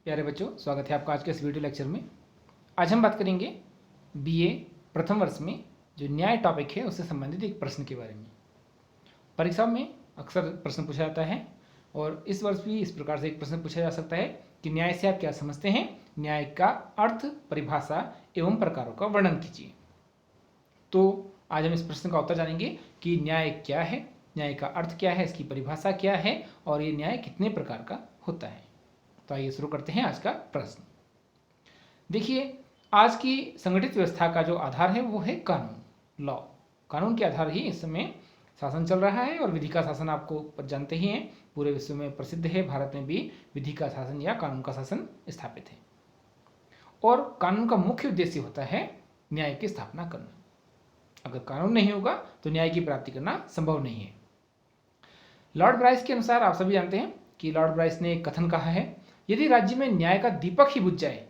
प्यारे बच्चों, स्वागत है आपका आज के इस वीडियो लेक्चर में। आज हम बात करेंगे बीए प्रथम वर्ष में जो न्याय टॉपिक है उससे संबंधित एक प्रश्न के बारे में। परीक्षा में अक्सर प्रश्न पूछा जाता है और इस वर्ष भी इस प्रकार से एक प्रश्न पूछा जा सकता है कि न्याय से आप क्या समझते हैं, न्याय का अर्थ, परिभाषा एवं प्रकारों का वर्णन कीजिए। तो आज हम इस प्रश्न का उत्तर जानेंगे कि न्याय क्या है, न्याय का अर्थ क्या है, इसकी परिभाषा क्या है और ये न्याय कितने प्रकार का होता है। तो आइए शुरू करते हैं आज का प्रश्न। देखिए, आज की संगठित व्यवस्था का जो आधार है वो है कानून, लॉ। कानून के आधार ही इस समय शासन चल रहा है और विधि का शासन आपको जानते ही हैं, पूरे विश्व में प्रसिद्ध है। भारत में भी विधि का शासन या कानून का शासन स्थापित है और कानून का मुख्य उद्देश्य होता है न्याय की स्थापना करना। अगर कानून नहीं होगा तो न्याय की प्राप्ति करना संभव नहीं है। लॉर्ड ब्राइस के अनुसार आप सभी जानते हैं कि लॉर्ड ब्राइस ने एक कथन कहा है, यदि राज्य में न्याय का दीपक ही बुझ जाए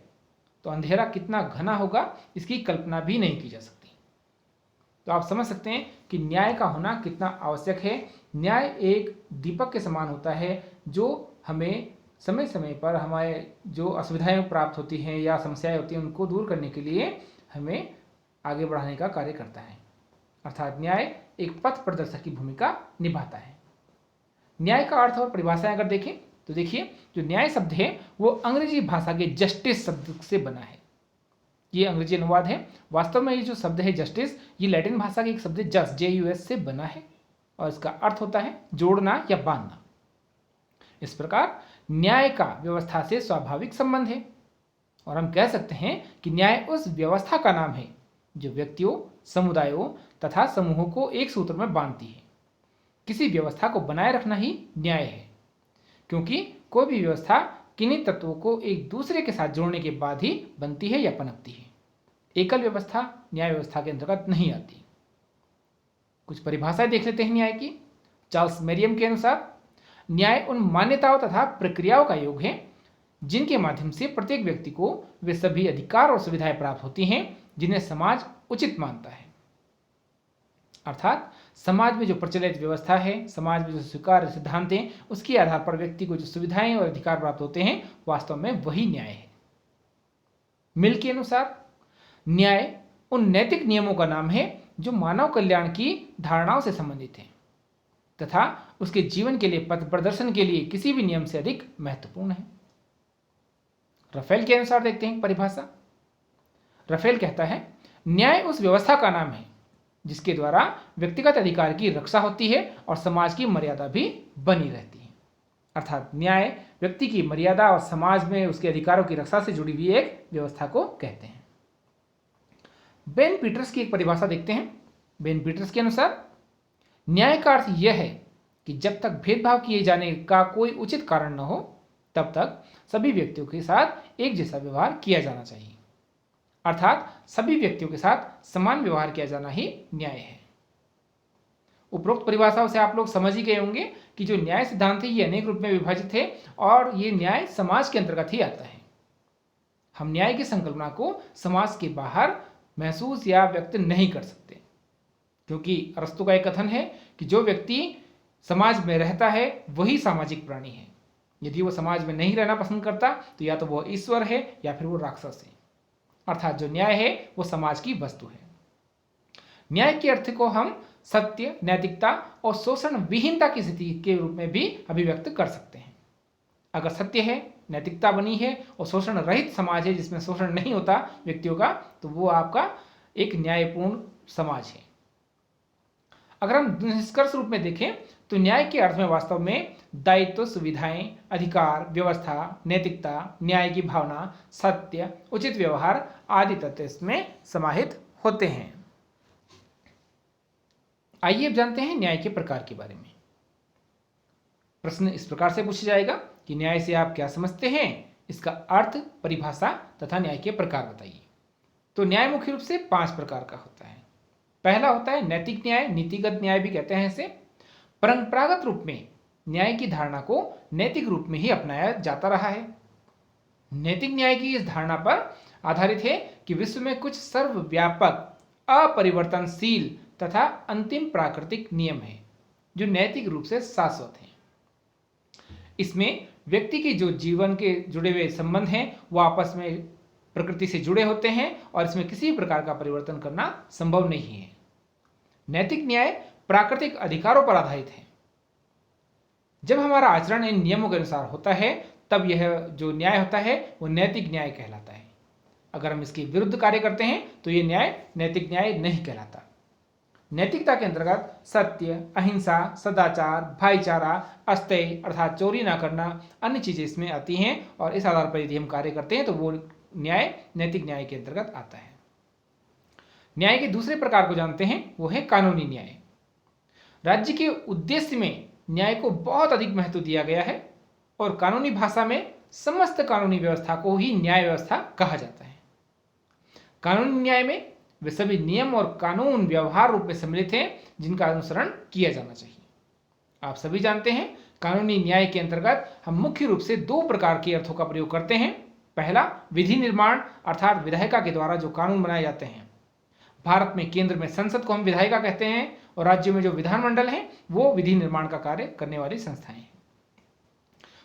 तो अंधेरा कितना घना होगा इसकी कल्पना भी नहीं की जा सकती। तो आप समझ सकते हैं कि न्याय का होना कितना आवश्यक है। न्याय एक दीपक के समान होता है जो हमें समय समय पर हमारे जो असुविधाएं प्राप्त होती हैं या समस्याएं होती हैं उनको दूर करने के लिए हमें आगे बढ़ाने का कार्य करता है। अर्थात न्याय एक पथ प्रदर्शक की भूमिका निभाता है। न्याय का अर्थ और परिभाषाएं अगर देखें तो देखिए, जो न्याय शब्द है वो अंग्रेजी भाषा के जस्टिस शब्द से बना है। ये अंग्रेजी अनुवाद है। वास्तव में ये जो शब्द है जस्टिस, ये लैटिन भाषा के एक शब्द जस JUS से बना है और इसका अर्थ होता है जोड़ना या बांधना। इस प्रकार न्याय का व्यवस्था से स्वाभाविक संबंध है और हम कह सकते हैं कि न्याय उस व्यवस्था का नाम है जो व्यक्तियों, समुदायों तथा समूहों को एक सूत्र में बांधती है। किसी व्यवस्था को बनाए रखना ही न्याय है, क्योंकि कोई भी व्यवस्था किन्हीं तत्वों को एक दूसरे के साथ जोड़ने के बाद ही बनती है या पनपती है। एकल व्यवस्था न्याय व्यवस्था के अंतर्गत नहीं आती। कुछ परिभाषाएं देख लेते हैं न्याय की। चार्ल्स मेरियम के अनुसार न्याय उन मान्यताओं तथा प्रक्रियाओं का योग है जिनके माध्यम से प्रत्येक व्यक्ति को वे सभी अधिकार और सुविधाएं प्राप्त होती हैं जिन्हें समाज उचित मानता है। अर्थात समाज में जो प्रचलित व्यवस्था है, समाज में जो स्वीकार्य सिद्धांत हैं, उसके आधार पर व्यक्ति को जो सुविधाएं और अधिकार प्राप्त होते हैं, वास्तव में वही न्याय है। मिल के अनुसार न्याय उन नैतिक नियमों का नाम है जो मानव कल्याण की धारणाओं से संबंधित हैं तथा उसके जीवन के लिए पथ प्रदर्शन के लिए किसी भी नियम से अधिक महत्वपूर्ण है। रफेल के अनुसार देखते हैं परिभाषा। रफेल कहता है, न्याय उस व्यवस्था का नाम है जिसके द्वारा व्यक्तिगत अधिकार की रक्षा होती है और समाज की मर्यादा भी बनी रहती है। अर्थात न्याय व्यक्ति की मर्यादा और समाज में उसके अधिकारों की रक्षा से जुड़ी हुई एक व्यवस्था को कहते हैं। बेन पीटर्स की एक परिभाषा देखते हैं। बेन पीटर्स के अनुसार न्याय का अर्थ यह है कि जब तक भेदभाव किए जाने का कोई उचित कारण न हो तब तक सभी व्यक्तियों के साथ एक जैसा व्यवहार किया जाना चाहिए। अर्थात सभी व्यक्तियों के साथ समान व्यवहार किया जाना ही न्याय है। उपरोक्त परिभाषाओं से आप लोग समझ ही गए होंगे कि जो न्याय सिद्धांत है ये अनेक रूप में विभाजित है और ये न्याय समाज के अंतर्गत ही आता है। हम न्याय की संकल्पना को समाज के बाहर महसूस या व्यक्त नहीं कर सकते, क्योंकि अरस्तु का एक कथन है कि जो व्यक्ति समाज में रहता है वही सामाजिक प्राणी है। यदि वो समाज में नहीं रहना पसंद करता तो या तो वो ईश्वर है या फिर वो राक्षस है। अर्थात जो न्याय है वो समाज की वस्तु है। न्याय के अर्थ को हम सत्य, नैतिकता और शोषण विहीनता की स्थिति के रूप में भी अभिव्यक्त कर सकते हैं। अगर सत्य है, नैतिकता बनी है और शोषण रहित समाज है जिसमें शोषण नहीं होता व्यक्तियों का, तो वो आपका एक न्यायपूर्ण समाज है। अगर हम निष्कर्ष रूप में देखें तो न्याय के अर्थ में वास्तव में दायित्व, सुविधाएं, अधिकार, व्यवस्था, नैतिकता, न्याय की भावना, सत्य, उचित व्यवहार आदि तत्व इसमें समाहित होते हैं। आइए अब जानते हैं न्याय के प्रकार के बारे में। प्रश्न इस प्रकार से पूछा जाएगा कि न्याय से आप क्या समझते हैं, इसका अर्थ, परिभाषा तथा न्याय के प्रकार बताइए। तो न्याय मुख्य रूप से 5 प्रकार का होता है। पहला होता है नैतिक न्याय, नीतिगत न्याय भी कहते हैं इसे। परंपरागत रूप में न्याय की धारणा को नैतिक रूप में ही अपनाया जाता रहा है। नैतिक न्याय की इस धारणा पर आधारित है कि विश्व में कुछ सर्वव्यापक, अपरिवर्तनशील तथा अंतिम प्राकृतिक नियम हैं जो नैतिक रूप से शाश्वत हैं। इसमें व्यक्ति के जो जीवन के जुड़े हुए संबंध हैं वो आपस में प्रकृति से जुड़े होते हैं और इसमें किसी भी प्रकार का परिवर्तन करना संभव नहीं है। नैतिक न्याय प्राकृतिक अधिकारों पर आधारित है। जब हमारा आचरण इन नियमों के अनुसार होता है तब यह जो न्याय होता है वो नैतिक न्याय कहलाता है। अगर हम इसके विरुद्ध कार्य करते हैं तो ये न्याय नैतिक न्याय नहीं कहलाता। नैतिकता के अंतर्गत सत्य, अहिंसा, सदाचार, भाईचारा, अस्थेय अर्थात चोरी ना करना, अन्य चीजें इसमें आती हैं और इस आधार पर यदि हम कार्य करते हैं तो वो न्याय नैतिक न्याय के अंतर्गत आता है। न्याय के दूसरे प्रकार को जानते हैं, वो है कानूनी न्याय। राज्य के उद्देश्य में न्याय को बहुत अधिक महत्व दिया गया है और कानूनी भाषा में समस्त कानूनी व्यवस्था को ही न्याय व्यवस्था कहा जाता है। कानूनी न्याय में वे सभी नियम और कानून व्यवहार रूप में सम्मिलित हैं जिनका अनुसरण किया जाना चाहिए। आप सभी जानते हैं कानूनी न्याय के अंतर्गत हम मुख्य रूप से दो प्रकार के अर्थों का प्रयोग करते हैं। पहला, विधि निर्माण अर्थात विधायिका के द्वारा जो कानून बनाए जाते हैं। भारत में केंद्र में संसद को हम विधायिका कहते हैं और राज्य में जो विधानमंडल है वो विधि निर्माण का कार्य करने वाली संस्थाएं हैं।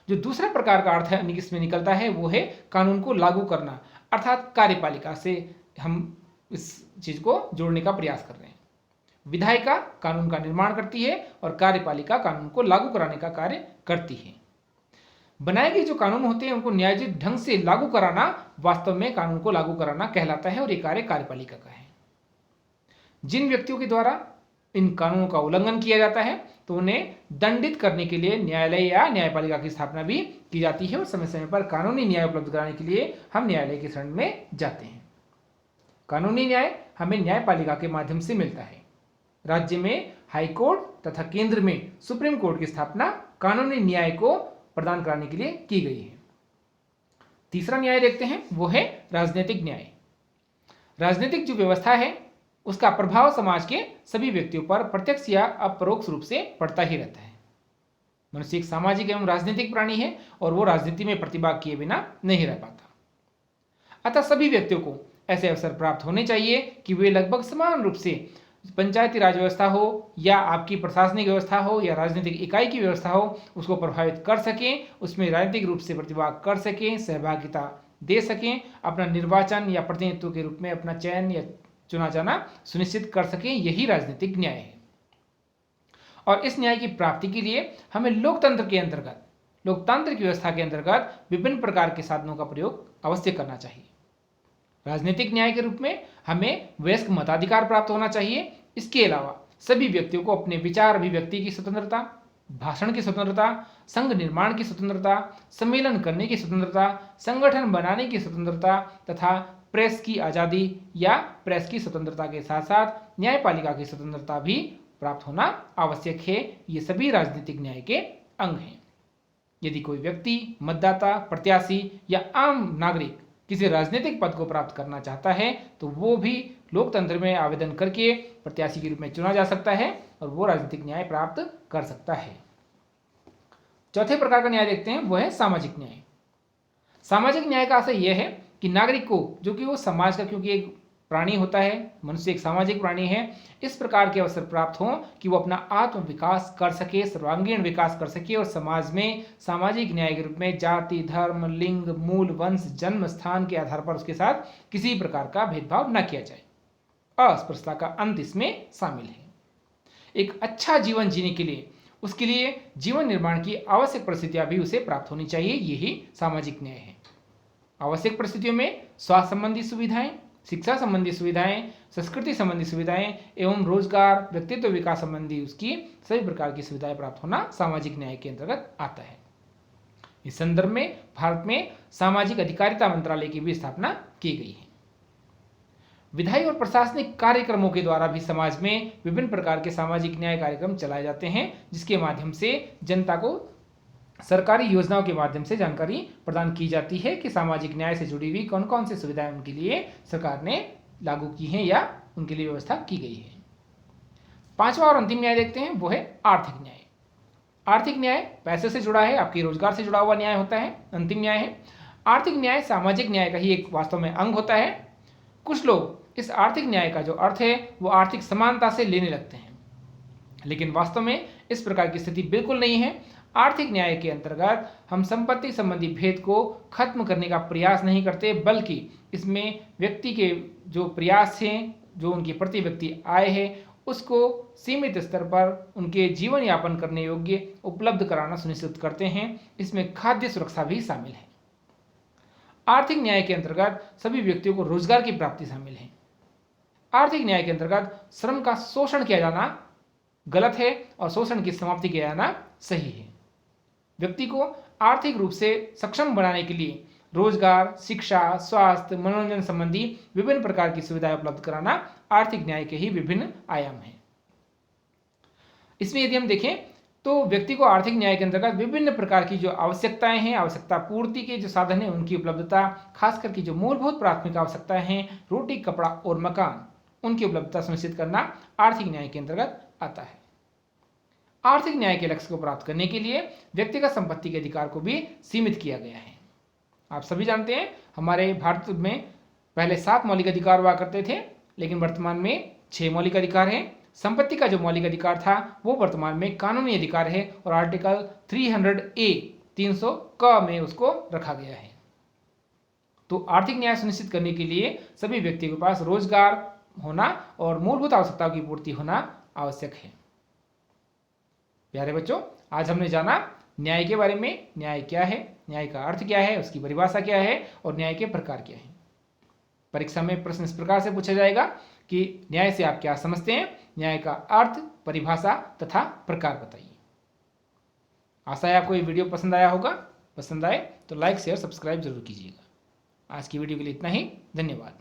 जो दूसरा प्रकार का अर्थ है इसमें निकलता है वो है कानून को लागू करना अर्थात कार्यपालिका से हम इस चीज को जोड़ने का प्रयास कर रहे हैं। विधायिका कानून का निर्माण करती है और कार्यपालिका कानून को लागू कराने का कार्य करती है। बनाए गए जो कानून होते हैं उनको न्यायोचित ढंग से लागू कराना वास्तव में कानून को लागू कराना कहलाता है और ये कार्य कार्यपालिका का है। जिन व्यक्तियों के द्वारा इन कानूनों का उल्लंघन किया जाता है तो उन्हें दंडित करने के लिए न्यायालय या न्यायपालिका की स्थापना भी की जाती है और समय समय पर कानूनी न्याय उपलब्ध कराने के लिए हम न्यायालय की शरण में जाते हैं। कानूनी न्याय हमें न्यायपालिका के माध्यम से मिलता है। राज्य में हाई कोर्ट तथा केंद्र में सुप्रीम कोर्ट की स्थापना कानूनी न्याय को प्रदान कराने के लिए की गई है। तीसरा न्याय देखते हैं, वो है राजनीतिक न्याय। राजनीतिक जो व्यवस्था है उसका प्रभाव समाज के सभी व्यक्तियों पर प्रत्यक्ष या अपरोक्ष रूप से पड़ता ही रहता है। मनुष्य एक सामाजिक एवं राजनीतिक प्राणी है और वो राजनीति में प्रतिभाग किए बिना नहीं रह पाता। अतः सभी व्यक्तियों को ऐसे अवसर प्राप्त होने चाहिए कि वे लगभग समान रूप से पंचायती राज व्यवस्था हो या आपकी प्रशासनिक व्यवस्था हो या राजनीतिक इकाई की व्यवस्था हो उसको प्रभावित कर सकें, उसमें राजनीतिक रूप से प्रतिभाग कर सकें, सहभागिता दे सकें, अपना निर्वाचन या प्रतिनिधित्व के रूप में अपना चयन या चुना जाना सुनिश्चित कर सकें। यही राजनीतिक न्याय है। और इस न्याय की प्राप्ति के लिए हमें लोकतंत्र के अंतर्गत, लोकतांत्रिक व्यवस्था के अंतर्गत विभिन्न प्रकार के साधनों का प्रयोग अवश्य करना चाहिए। राजनीतिक न्याय के रूप में हमें वयस्क मताधिकार प्राप्त होना चाहिए। इसके अलावा सभी व्यक्तियों को अपने विचार अभिव्यक्ति की स्वतंत्रता, भाषण की स्वतंत्रता, संघ निर्माण की स्वतंत्रता, सम्मेलन करने की स्वतंत्रता, संगठन बनाने की स्वतंत्रता तथा प्रेस की आज़ादी या प्रेस की स्वतंत्रता के साथ साथ न्यायपालिका की स्वतंत्रता भी प्राप्त होना आवश्यक है। ये सभी राजनीतिक न्याय के अंग हैं। यदि कोई व्यक्ति, मतदाता, प्रत्याशी या आम नागरिक किसी राजनीतिक पद को प्राप्त करना चाहता है तो वो भी लोकतंत्र में आवेदन करके प्रत्याशी के रूप में चुना जा सकता है और वो राजनीतिक न्याय प्राप्त कर सकता है। चौथे प्रकार का न्याय देखते हैं, वो है सामाजिक न्याय। सामाजिक न्याय का आशय यह है कि नागरिक को, जो कि वो समाज का, क्योंकि एक प्राणी होता है, मनुष्य एक सामाजिक प्राणी है, इस प्रकार के अवसर प्राप्त हों कि वो अपना आत्म विकास कर सके, सर्वांगीण विकास कर सके और समाज में सामाजिक न्याय के रूप में जाति, धर्म, लिंग, मूल, वंश, जन्म स्थान के आधार पर उसके साथ किसी प्रकार का भेदभाव न किया जाए। अस्पृश्यता का अंत इसमें शामिल है। एक अच्छा जीवन जीने के लिए उसके लिए जीवन निर्माण की आवश्यक परिस्थितियां भी उसे प्राप्त होनी चाहिए। यही सामाजिक न्याय है। आवश्यक परिस्थितियों में स्वास्थ्य संबंधी सुविधाएं, शिक्षा संबंधी सुविधाएं, संस्कृति संबंधी सुविधाएं एवं रोजगार, व्यक्तित्व विकास संबंधी उसकी सभी प्रकार की सुविधाएं प्राप्त होना सामाजिक न्याय के अंतर्गत आता है। इस संदर्भ में भारत में सामाजिक अधिकारिता मंत्रालय की भी स्थापना की गई है। विधायी और प्रशासनिक कार्यक्रमों के द्वारा भी समाज में विभिन्न प्रकार के सामाजिक न्याय कार्यक्रम चलाए जाते हैं, जिसके माध्यम से जनता को सरकारी योजनाओं के माध्यम से जानकारी प्रदान की जाती है कि सामाजिक न्याय से जुड़ी हुई कौन कौन सी सुविधाएं उनके लिए सरकार ने लागू की हैं या उनके लिए व्यवस्था की गई है। पांचवा और अंतिम न्याय देखते हैं, वो है आर्थिक न्याय। आर्थिक न्याय पैसे से जुड़ा है, आपके रोजगार से जुड़ा हुआ न्याय होता है, अंतिम न्याय है। आर्थिक न्याय सामाजिक न्याय का ही एक वास्तव में अंग होता है। कुछ लोग इस आर्थिक न्याय का जो अर्थ है वो आर्थिक समानता से लेने लगते हैं, लेकिन वास्तव में इस प्रकार की स्थिति बिल्कुल नहीं है। आर्थिक न्याय के अंतर्गत हम संपत्ति संबंधी भेद को खत्म करने का प्रयास नहीं करते, बल्कि इसमें व्यक्ति के जो प्रयास हैं, जो उनकी प्रति व्यक्ति आय है, उसको सीमित स्तर पर उनके जीवन यापन करने योग्य उपलब्ध कराना सुनिश्चित करते हैं। इसमें खाद्य सुरक्षा भी शामिल है। आर्थिक न्याय के अंतर्गत सभी व्यक्तियों को रोजगार की प्राप्ति शामिल है। आर्थिक न्याय के अंतर्गत श्रम का शोषण किया जाना गलत है और शोषण की समाप्ति किया जाना सही है। व्यक्ति को आर्थिक रूप से सक्षम बनाने के लिए रोजगार, शिक्षा, स्वास्थ्य, मनोरंजन संबंधी विभिन्न प्रकार की सुविधाएं उपलब्ध कराना आर्थिक न्याय के ही विभिन्न आयाम हैं। इसमें यदि हम देखें तो व्यक्ति को आर्थिक न्याय के अंतर्गत विभिन्न प्रकार की जो आवश्यकताएं हैं, आवश्यकता पूर्ति के जो साधन हैं, उनकी उपलब्धता, खास करके जो मूलभूत प्राथमिक आवश्यकताएं हैं, रोटी, कपड़ा और मकान, उनकी उपलब्धता सुनिश्चित करना आर्थिक न्याय के अंतर्गत आता है। आर्थिक न्याय के लक्ष्य को प्राप्त करने के लिए व्यक्तिगत संपत्ति के अधिकार को भी सीमित किया गया है। आप सभी जानते हैं हमारे भारत में पहले 7 मौलिक अधिकार हुआ करते थे, लेकिन वर्तमान में 6 मौलिक अधिकार हैं। संपत्ति का जो मौलिक अधिकार था वो वर्तमान में कानूनी अधिकार है और आर्टिकल 300 क में उसको रखा गया है। तो आर्थिक न्याय सुनिश्चित करने के लिए सभी व्यक्तियों के पास रोजगार होना और मूलभूत आवश्यकताओं की पूर्ति होना आवश्यक है। प्यारे बच्चों, आज हमने जाना न्याय के बारे में। न्याय क्या है, न्याय का अर्थ क्या है, उसकी परिभाषा क्या है और न्याय के प्रकार क्या है। परीक्षा में प्रश्न इस प्रकार से पूछा जाएगा कि न्याय से आप क्या समझते हैं, न्याय का अर्थ, परिभाषा तथा प्रकार बताइए। आशा है आपको ये वीडियो पसंद आया होगा। पसंद आए तो लाइक, शेयर, सब्सक्राइब जरूर कीजिएगा। आज की वीडियो के लिए इतना ही। धन्यवाद।